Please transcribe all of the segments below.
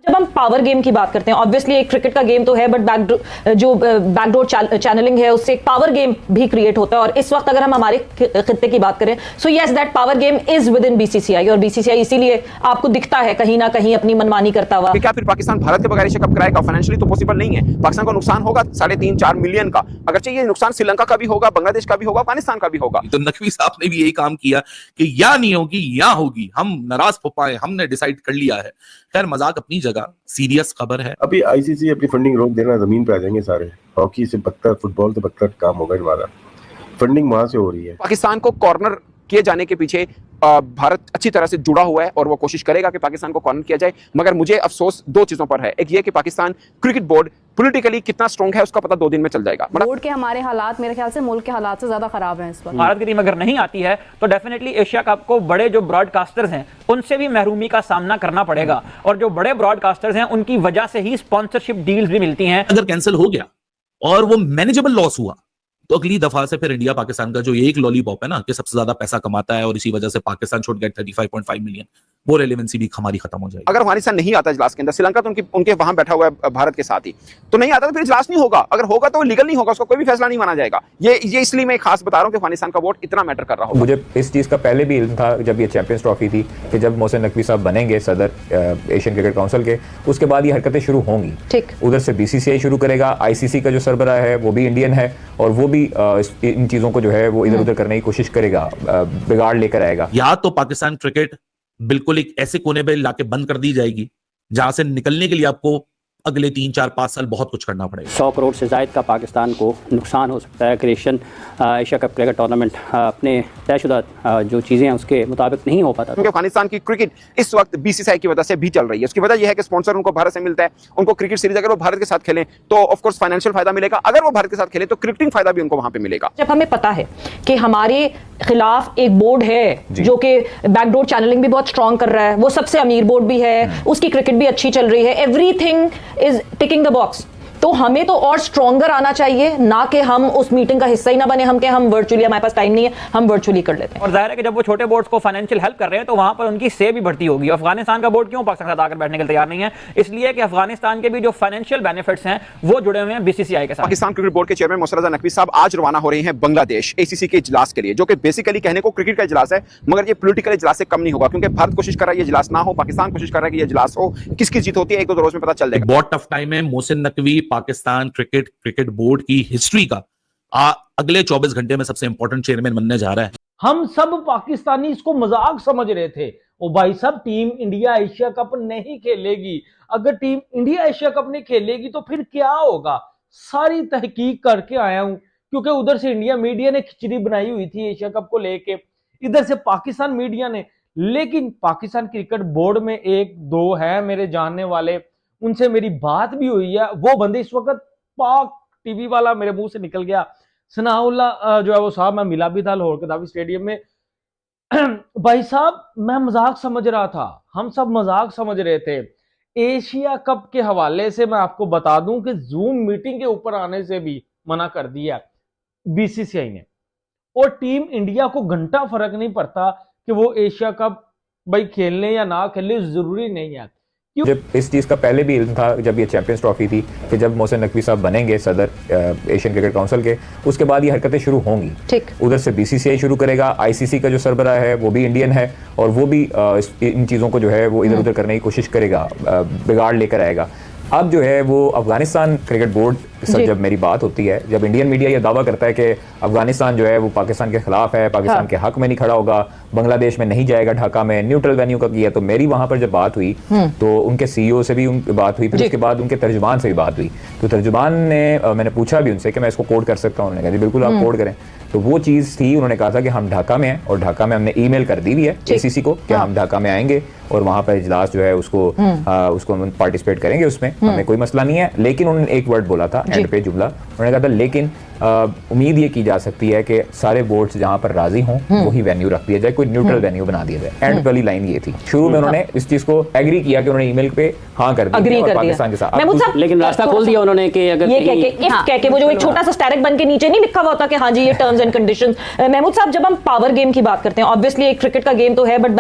जब हम power game की बात करते हैं, ऑब्वियसली एक क्रिकेट का गेम तो है, बट बैकडोर चैनलिंग है, उससे एक पावर गेम भी क्रिएट होता है। और इस वक्त अगर हम हमारे खित्ते की बात करें, so yes that power game is with in BCCI, और बीसीसीआई इसीलिए आपको दिखता है कहीं ना कहीं अपनी मनमानी करता हुआ। क्या फिर पाकिस्तान भारत के बगैर एशिया कप कराएगा? फाइनेंशियली तो पॉसिबल नहीं है। पाकिस्तान को नुकसान होगा 3.5-4 मिलियन का, अगर चाहिए नुकसान श्रीलंका का भी होगा, बांग्लादेश का भी होगा, अफगानिस्तान का भी होगा। तो नकवी साहब ने भी यही काम किया कि या नहीं होगी या होगी, हम नाराज हो पाए, हमने डिसाइड कर लिया है। खैर मजाक अपनी जगह, सीरियस खबर है। अभी आईसीसी अपनी फंडिंग रोक देना, जमीन पे आ जाएंगे सारे। हॉकी से बदतर, फुटबॉल से बदतर काम होगा हमारा। फंडिंग वहां से हो रही है। पाकिस्तान को कॉर्नर किए जाने के पीछे भारत अच्छी तरह से जुड़ा हुआ है और वो कोशिश करेगा कि पाकिस्तान को कॉर्नर किया जाए। मगर मुझे अफसोस दो चीजों पर है। एक ये कि पाकिस्तान क्रिकेट बोर्ड पॉलिटिकली कितना स्ट्रांग है उसका पता 2 दिन में चल जाएगा। बोर्ड के हमारे हालात मेरे ख्याल से मुल्क के हालात से ज्यादा खराब हैं इस वक्त। भारत की टीम अगर नहीं आती है तो डेफिनेटली एशिया कप को बड़े जो ब्रॉडकास्टर्स हैं उनसे भी महरूमी का सामना करना पड़ेगा, और जो बड़े ब्रॉडकास्टर्स हैं उनकी वजह से ही स्पॉन्सरशिप डील्स भी मिलती हैं। अगर कैंसिल हो गया और वो मैनेजेबल लॉस हुआ तो अगली दफा से फिर इंडिया पाकिस्तान का जो एक लॉलीपॉप है ना कि सबसे ज्यादा पैसा कमाता है और इसी वजह से पाकिस्तान शुड गेट 35.5 मिलियन, वो रेलेवेंसी भी हमारी खत्म हो जाएगी। अगर अफगानिस्तान नहीं आता इजलास के अंदर, श्रीलंका तो उनके वहां बैठा हुआ है भारत के साथ ही, तो नहीं आता तो फिर इजलास नहीं होगा। अगर होगा तो लीगल नहीं होगा, उसका कोई भी फैसला नहीं माना जाएगा। ये इसलिए मैं खास बता रहा हूं कि अफगानिस्तान का वोट इतना मैटर कर रहा होगा। मुझे इस चीज का पहले भी इल्म था जब ये चैंपियंस ट्रॉफी थी कि जब मोहसिन नकवी साहब बनेंगे सदर एशियन क्रिकेट काउंसिल के, उसके बाद ये हरकतें शुरू होंगी। ठीक, उधर से बीसीसीआई शुरू करेगा, आईसीसी का जो सरबराह है वो भी इंडियन है और वो भी इन चीजों को जो है वो इधर उधर करने की कोशिश करेगा, बिगाड़ लेकर आएगा। या तो पाकिस्तान क्रिकेट बिल्कुल एक ऐसे कोने पे लाके बंद कर दी जाएगी जहां से निकलने के लिए आपको अगले 3-4-5 साल बहुत कुछ करना पड़ेगा। 100 करोड़ से ज़ायद का पाकिस्तान को नुकसान हो सकता है। Creation Asia cup cricket tournament अपने तयशुदा जो चीज़ें हैं उसके मुताबिक नहीं हो पाता। क्योंकि अफगानिस्तान की क्रिकेट इस वक्त बीसीसीआई की वजह से भी चल रही है। उसकी वजह यह है कि स्पॉन्सर उनको भारत से मिलता है। उनको क्रिकेट सीरीज अगर वो भारत के साथ खेलें तो ऑफ कोर्स फाइनेंशियल फायदा मिलेगा, अगर वो भारत के साथ खेलें तो क्रिकेटिंग फायदा भी उनको वहां पे मिलेगा। जब हमें पता है कि हमारे खिलाफ एक बोर्ड है जो कि बैकडोर चैनलिंग भी बहुत स्ट्रांग कर रहा है, वो सबसे अमीर बोर्ड भी है, उसकी क्रिकेट भी अच्छी चल रही है, everything is ticking the box, तो हमें तो और स्ट्रॉन्गर आना चाहिए, ना कि हम उस मीटिंग का हिस्सा ही ना बने। हम वर्चुअली, हमारे पास टाइम नहीं है, हम वर्चुअली कर लेते हैं। और जाहिर है कि जब वो छोटे बोर्ड्स को फाइनेंशियल हेल्प कर रहे हैं तो वहां पर उनकी से भी बढ़ती होगी। अफगानिस्तान का बोर्ड क्यों पाकिस्तान के साथ आकर बैठने के लिए तैयार नहीं है? इसलिए कि अफगानिस्तान के भी जो फाइनेंशियल बेनिफिट्स हैं वो जुड़े हुए हैं बीसीसीआई के साथ। पाकिस्तान क्रिकेट बोर्ड के चेयरमैन मोहसिन रजा नकवी साहब आज रवाना हो रहे हैं बांग्लादेश एसीसी के इजलास के लिए, जो कि बेसिकली कहने को क्रिकेट का इजलास है, मगर ये पॉलिटिकल इजलास से कम नहीं होगा, क्योंकि भारत कोशिश कर रहा है ये इजलास ना हो, पाकिस्तान कोशिश कर रहा है कि ये इजलास हो। किसकी जीत होती है 1-2 रोज में पता चल जाएगा। बहुत टफ टाइम है। मोहसिन नकवी पाकिस्तान क्रिकेट बोर्ड की हिस्ट्री का अगले 24 घंटे में सबसे इंपॉर्टेंट चेयरमैन बनने जा रहा है। हम सब पाकिस्तानी इसको मजाक समझ रहे थे। ओ भाई साहब, टीम इंडिया एशिया कप नहीं खेलेगी। अगर टीम इंडिया एशिया कप नहीं खेलेगी तो फिर क्या होगा? सारी तहकीक करके आया हूं, क्योंकि उधर से इंडिया मीडिया ने खिचड़ी बनाई हुई थी एशिया कप को लेके, इधर से पाकिस्तान मीडिया ने। लेकिन पाकिस्तान क्रिकेट बोर्ड में 1-2 है मेरे जानने वाले, उनसे मेरी बात भी हुई है। वो बंदे इस वक्त पाक टीवी वाला मेरे मुंह से निकल गया, सनाउल्लाह जो है वो साहब, मैं मिला भी था लाहौर कदाफी स्टेडियम में। भाई साहब, मैं मजाक समझ रहा था, हम सब मजाक समझ रहे थे। एशिया कप के हवाले से मैं आपको बता दूं कि जूम मीटिंग के ऊपर आने से भी मना कर दिया बीसीसीआई ने, और टीम इंडिया को घंटा फर्क नहीं पड़ता कि वो एशिया कप भाई खेलने या ना खेलने, जरूरी नहीं है। जब इस चीज़ का पहले भी इल्म था जब ये चैंपियंस ट्रॉफी थी कि जब मोहसिन नकवी साहब बनेंगे सदर एशियन क्रिकेट काउंसिल के, उसके बाद ये हरकतें शुरू होंगी। ठीक, उधर से बीसीसीआई शुरू करेगा, आईसीसी का जो सरबराह है वो भी इंडियन है और वो भी इन चीज़ों को जो है वो इधर उधर करने की कोशिश करेगा, बिगाड़ लेकर आएगा। अब जो है वो अफगानिस्तान क्रिकेट बोर्ड से जब मेरी बात होती है, जब इंडियन मीडिया ये दावा करता है कि अफगानिस्तान जो है वो पाकिस्तान के खिलाफ है, पाकिस्तान के हक में नहीं खड़ा होगा, बांग्लादेश में नहीं जाएगा, ढाका में न्यूट्रल वेन्यू का किया, तो मेरी वहां पर जब बात हुई तो उनके सीईओ से भी बात हुई, फिर उसके बाद उनके तर्जुमान से भी बात हुई। तो तर्जुमान ने, मैंने पूछा भी उनसे कि मैं इसको कोड कर सकता हूँ, उन्होंने कहा जी बिल्कुल आप कोड करें। तो वो चीज़ थी, उन्होंने कहा था कि हम ढाका में हैं और ढाका में हमने ईमेल कर दी हुई है एसीसी को कि हम ढाका में आएंगे और वहां पर इजलास जो है उसको हम पार्टिसिपेट करेंगे, उसमें हमें कोई मसला नहीं है। लेकिन उन्होंने एक वर्ड बोला था एंड पे जुमला, उन्होंने कहा था लेकिन उम्मीद ये की जा सकती है कि सारे बोर्ड्स जहां पर राजी हों वही वेन्यू रख दिया जाए, कोई न्यूट्रल वेन्यू बना दिया जाए। एंड वाली लाइन ये थी। शुरू में उन्होंने इस चीज को एग्री किया कि उन्होंने ईमेल पे हाँ कर दी और पाकिस्तान के साथ, लेकिन रास्ता खोल दिया उन्होंने कि अगर ये कह के वो जो एक छोटा सा स्टैरिक बन के नीचे नहीं लिखा हुआ होता कि हाँ जी ये टर्म्स एंड कंडीशंस। महमूद साहब, जब हम पावर गेम की बात करते हैं, ऑब्वियसली एक क्रिकेट का गेम तो है, बट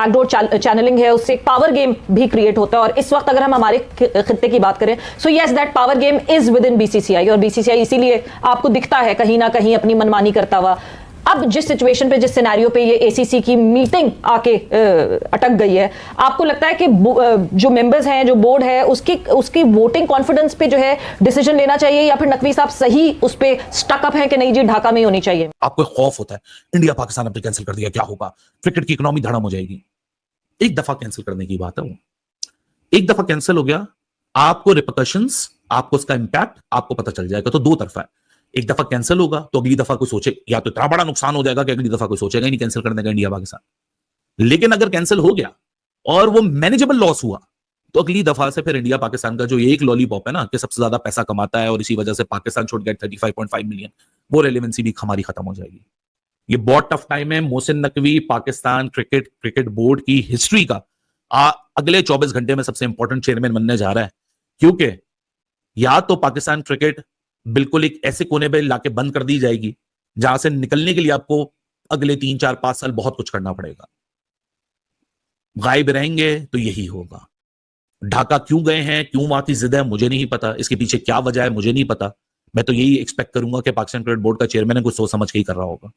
बैकडोर चैनलिंग है, उससे एक पावर गेम भी क्रिएट होता है। और इस वक्त अगर हम हमारे खित्ते की बात करें, so yes that power game is with in BCCI, और बीसीसीआई इसीलिए आपको दिखता है कहीं ना कहीं अपनी मनमानी करता हुआ। अब जिस सिचुएशन पे, जिस सिनेरियो पे ये एसीसी की मीटिंग आके अटक गई है, आपको लगता है कि जो मेंबर्स हैं, जो बोर्ड है, उसकी वोटिंग कॉन्फिडेंस पे जो है डिसीजन लेना चाहिए, या फिर नकवी साहब सही उस पे स्टक अप है कि नहीं जी ढाका में ही होनी चाहिए? आपको खौफ होता है इंडिया पाकिस्तान अपने कैंसिल कर दिया क्या होगा, क्रिकेट की इकोनॉमी धड़म हो जाएगी। एक दफा कैंसिल करने की बात है, वो एक दफा कैंसिल हो गया, आपको रिपरकशंस, आपको उसका इंपैक्ट आपको पता चल जाएगा। तो दो तरफा है, एक दफा कैंसिल होगा तो अगली दफा कोई सोचे, या तो इतना बड़ा नुकसान हो जाएगा कि अगली दफा कोई सोचेगा ही नहीं कैंसिल करने का इंडिया पाकिस्तान। लेकिन अगर कैंसिल हो गया और वो मैनेजेबल लॉस हुआ, तो अगली दफा से फिर इंडिया पाकिस्तान का जो एक लॉलीपॉप है ना कि सबसे ज्यादा पैसा कमाता है और इसी वजह से पाकिस्तान शुड गेट 35.5 मिलियन, वो रेलेवेंसी भी हमारी खत्म हो जाएगी। ये बहुत टफ टाइम है। मोहसिन नकवी पाकिस्तान क्रिकेट बोर्ड की हिस्ट्री का अगले 24 घंटे में सबसे इंपॉर्टेंट चेयरमैन बनने जा रहा है, क्योंकि या तो पाकिस्तान क्रिकेट बिल्कुल एक ऐसे कोने पे लाके बंद कर दी जाएगी जहां से निकलने के लिए आपको अगले 3, 4, 5 साल बहुत कुछ करना पड़ेगा। गायब रहेंगे तो यही होगा। ढाका क्यों गए हैं, क्यों वहां की जिद है, मुझे नहीं पता। इसके पीछे क्या वजह है, मुझे नहीं पता। मैं तो यही एक्सपेक्ट करूंगा कि पाकिस्तान क्रिकेट बोर्ड का चेयरमैन है, कुछ सोच समझ के ही कर रहा होगा।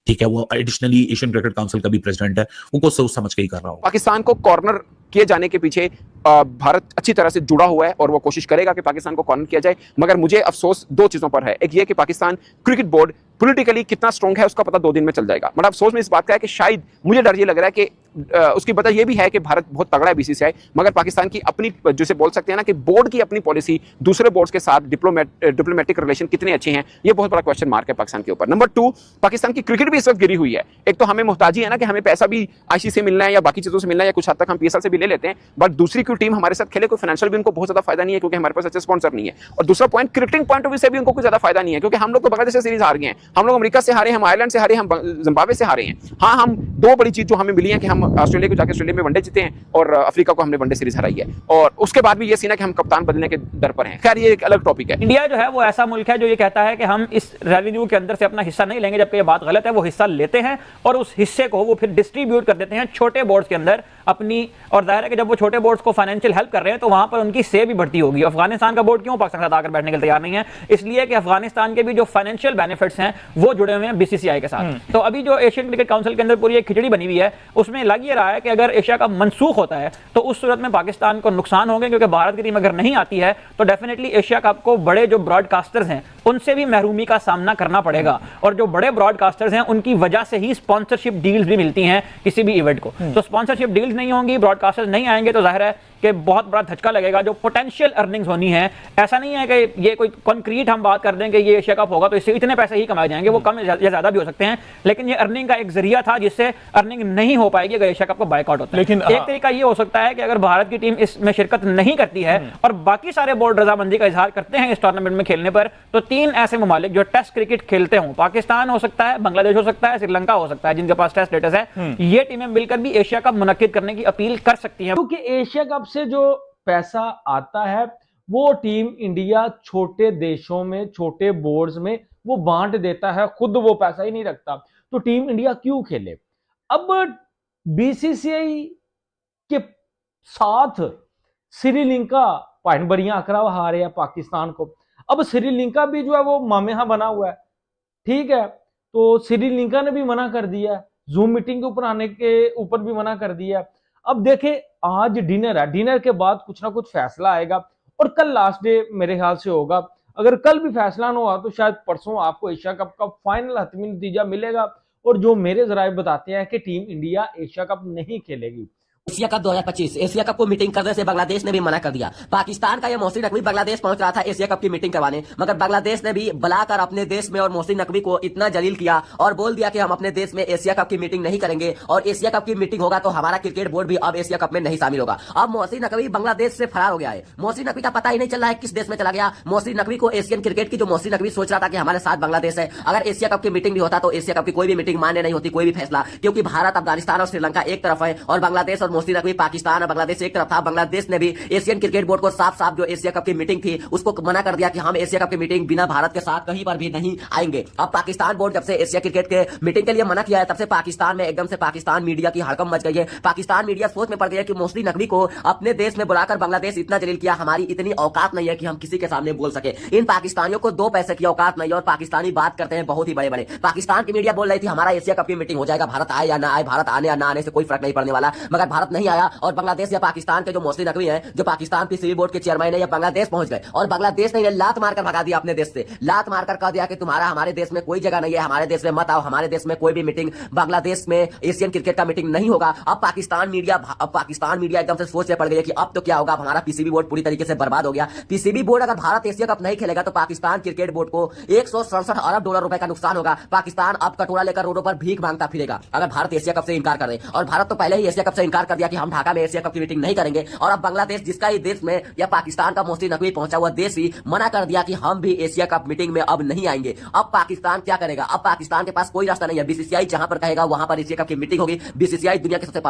ठीक है, वो एडिशनली एशियन क्रिकेट काउंसिल का भी प्रेसिडेंट है, वो कुछ सोच समझ के ही कर रहा होगा। पाकिस्तान को कॉर्नर किए जाने के पीछे भारत अच्छी तरह से जुड़ा हुआ है और वो कोशिश करेगा कि पाकिस्तान को कॉर्नर किया जाए। मगर मुझे अफसोस दो चीजों पर है। एक ये कि पाकिस्तान क्रिकेट बोर्ड पॉलिटिकली कितना स्ट्रांग है उसका पता 2 दिन में चल जाएगा। मतलब अफसोस में इस बात का है कि शायद मुझे डर ये लग रहा है कि उसकी वजह यह भी है कि भारत बहुत तगड़ा है बीसीसीआई, मगर पाकिस्तान की अपनी, जिसे बोल सकते हैं ना कि बोर्ड की अपनी पॉलिसी दूसरे बोर्ड्स के साथ डिप्लोमेटिक रिलेशन कितने अच्छे हैं, ये बहुत बड़ा क्वेश्चन मार्क है पाकिस्तान के ऊपर। नंबर 2, पाकिस्तान की क्रिकेट भी इस वक्त गिरी हुई है। एक तो हमें मोहताजी है ना कि हमें पैसा भी आईसीसी से मिलना है या बाकी चीजों से मिलना है, या कुछ हद तक हम पीएसएल से भी ले लेते हैं, बट दूसरी कोई टीम हमारे साथ खेले कोई फाइनेंशियल भी उनको बहुत ज्यादा फायदा नहीं है, क्योंकि हमारे पास अच्छे स्पॉन्सर नहीं है। और दूसरा point, cricketing point of view से भी उनको कोई ज्यादा फायदा नहीं है, क्योंकि हम लोग तो बांग्लादेश से सीरीज हार गए हैं, हम लोग अमेरिका से हारे, हम आयरलैंड से हारे, हम जिम्बाब्वे से हारे हैं। हाँ, हम 2 बड़ी चीज जो हमें मिली है कि हम ऑस्ट्रेलिया को जाकर ऑस्ट्रेलिया में वनडे जीते हैं और अफ्रीका को हमने वनडे सीरीज हराई है, और उसके बाद भी ये सीन है कि हम कप्तान बदलने के दर पर हैं। खैर, ये एक अलग टॉपिक है। इंडिया जो है वो ऐसा मुल्क है जो ये कहता है कि हम इस रेवेन्यू के अंदर से अपना हिस्सा नहीं लेंगे, जबकि ये बात गलत है। वो हिस्सा लेते हैं और उस हिस्से को वो फिर डिस्ट्रीब्यूट कर देते हैं छोटे बोर्ड्स के अंदर अपनी, और जाहिर है कि जब वो छोटे बोर्ड्स को फाइनेंशियल हेल्प कर रहे हैं तो वहां पर उनकी से भी बढ़ती होगी। अफगानिस्तान का बोर्ड क्यों पाकिस्तान के साथ आकर बैठने के लिए तैयार नहीं है? इसलिए कि अफगानिस्तान के भी जो फाइनेंशियल बेनिफिट्स हैं वो जुड़े हुए हैं बीसीसीआई के साथ। तो अभी जो एशियन क्रिकेट काउंसिल के अंदर पूरी एक खिचड़ी बनी हुई है, उसमें लग ये रहा है कि अगर एशिया कप मनसूख होता है तो उस सूरत में पाकिस्तान को नुकसान होंगे, क्योंकि भारत की टीम अगर नहीं आती है तो डेफिनेटली एशिया कप को बड़े जो ब्रॉडकास्टर्स हैं उनसे भी महरूमी का सामना करना पड़ेगा, और जो बड़े ब्रॉडकास्टर्स हैं उनकी वजह से ही स्पॉन्सरशिप डील्स भी मिलती हैं किसी भी इवेंट को। तो स्पॉन्सरशिप डील्स नहीं होंगी, ब्रॉडकास्टर्स नहीं आएंगे, तो जाहिर है कि बहुत बड़ा धचका लगेगा। जो पोटेंशियल अर्निंग्स होनी है, ऐसा नहीं है कि ये कोई कॉन्क्रीट हम बात कर दें कि ये एशिया कप होगा तो इससे इतने पैसे ही कमाए जाएंगे, वो कम या ज्यादा भी हो सकते हैं, लेकिन ये अर्निंग का एक जरिया था जिससे अर्निंग नहीं हो पाएगी अगर एशिया कप का बायकॉट होता है। लेकिन एक तरीका ये हो सकता है कि अगर भारत की टीम इसमें शिरकत नहीं करती है और बाकी सारे बोर्ड रजामंदी का इजहार करते हैं इस टूर्नामेंट में खेलने पर, तो 3 ऐसे ममालिक जो टेस्ट क्रिकेट खेलते हों, पाकिस्तान हो सकता है, बांग्लादेश हो सकता है, श्रीलंका हो सकता है, जिनके पास टेस्ट स्टेटस है, ये टीमें मिलकर भी एशिया कप मुनक्किद करने की अपील कर सकती हैं। क्योंकि एशिया कप से जो पैसा आता है वो टीम इंडिया छोटे देशों में, छोटे बोर्ड्स में वो बांट देता है, खुद वो पैसा ही नहीं रखता, तो टीम इंडिया क्यों खेले? अब बीसीसीआई के साथ श्रीलंका पॉइंट बढ़िया आंकड़ा हारे है पाकिस्तान को। अब श्रीलंका भी जो है वो मामेहा बना हुआ है, ठीक है, तो श्रीलंका ने भी मना कर दिया है, जूम मीटिंग के ऊपर आने के ऊपर भी मना कर दिया है। अब देखें, आज डिनर है, डिनर के बाद कुछ ना कुछ फैसला आएगा और कल लास्ट डे मेरे ख्याल से होगा। अगर कल भी फैसला ना हुआ तो शायद परसों आपको एशिया कप का फाइनल हतमी नतीजा मिलेगा, और जो मेरे जराये बताते हैं कि टीम इंडिया एशिया कप नहीं खेलेगी। एशिया कप 2025 एशिया कप को मीटिंग करने से बांग्लादेश ने भी मना कर दिया। पाकिस्तान का यह मोहसिन नकवी बांग्लादेश पहुंच रहा था एशिया कप की मीटिंग करवाने, मगर बांग्लादेश ने भी बुलाकर अपने देश में और मोहसिन नकवी को इतना जलील किया और बोल दिया कि हम अपने देश में एशिया कप की मीटिंग नहीं करेंगे, और एशिया कप की मीटिंग होगा तो हमारा क्रिकेट बोर्ड भी अब एशिया कप में नहीं शामिल होगा। अब मोहसिन नकवी बांग्लादेश से फरार हो गया है। मोहसिन नकवी का पता ही नहीं चल रहा है किस देश में चला गया। मोहसिन नकवी को एशियन क्रिकेट की जो मोहसिन नकवी सोच रहा था कि हमारे साथ बांग्लादेश है, अगर एशिया कप की मीटिंग भी होता तो एशिया कप की कोई भी मीटिंग मान्य नहीं होती, कोई भी फैसला, क्योंकि भारत, अफगानिस्तान और श्रीलंका एक तरफ है और बांग्लादेश और मोहसिन नकवी, पाकिस्तान और बांग्लादेश एक तरफ था। बांग्लादेश ने भी एशियन क्रिकेट बोर्ड को साफ साफ जो एशिया कप की मीटिंग थी उसको मना कर दिया कि हम एशिया कप की मीटिंग बिना भारत के साथ कहीं पर भी नहीं आएंगे। अब पाकिस्तान बोर्ड जब से एशिया क्रिकेट के मीटिंग के लिए मना किया है तब से पाकिस्तान में एकदम से पाकिस्तान मीडिया की हड़कंप मच गई है। पाकिस्तान मीडिया सोच में पड़ गई है कि मोहसिन नकवी को अपने देश में बुलाकर बांग्लादेश इतना जलील किया, हमारी इतनी औकात नहीं है कि हम किसी के सामने बोल सके। इन पाकिस्तानियों को 2 पैसे की औकात नहीं है और पाकिस्तानी बात करते हैं बहुत ही बड़े बड़े। पाकिस्तान की मीडिया बोल रही थी हमारा एशिया कप की मीटिंग हो जाएगा, भारत आए या ना आए, भारत आने या ना आने से कोई फर्क नहीं पड़ने वाला, मगर भारत नहीं आया और बांग्लादेश या पाकिस्तान के जो मोहसिन नकवी हैं, जो पाकिस्तान पीसीबी बोर्ड के चेयरमैन है, या बांग्लादेश पहुंच गए और बांग्लादेश ने लात मारकर भगा दिया अपने देश से, लात मारकर कह दिया कि तुम्हारा हमारे देश में कोई जगह नहीं है, हमारे देश में मत आओ, हमारे देश में कोई भी मीटिंग, बांग्लादेश में एशियन क्रिकेट का मीटिंग नहीं होगा। अब पाकिस्तान मीडिया एकदम से सोच में पड़ गई है कि अब तो क्या होगा, हमारा पीसीबी बोर्ड पूरी तरीके से बर्बाद हो गया। पीसीबी बोर्ड अगर भारत एशिया कप नहीं खेलेगा तो पाकिस्तान क्रिकेट बोर्ड को 167 अरब डॉलर रुपए का नुकसान होगा। पाकिस्तान अब कटोरा लेकर रोडों पर भीख मांगता फिरेगा अगर भारत एशिया कप से इनकार करे, और भारत तो पहले ही एशिया कप से इनकार कर दिया कि हम ढाका में एशिया कप की मीटिंग नहीं करेंगे। और अब बांग्लादेश, जिसका ही देश में या पाकिस्तान का मोहसिन नकवी पहुंचा हुआ देश ही मना कर दिया कि हम भी एशिया कप मीटिंग में अब नहीं आएंगे। अब पाकिस्तान क्या करेगा? अब पाकिस्तान के पास कोई रास्ता नहीं है। बीसीसीआई जहां पर कहेगा वहां पर एशिया कप की मीटिंग होगी। बीसीसीआई दुनिया के सबसे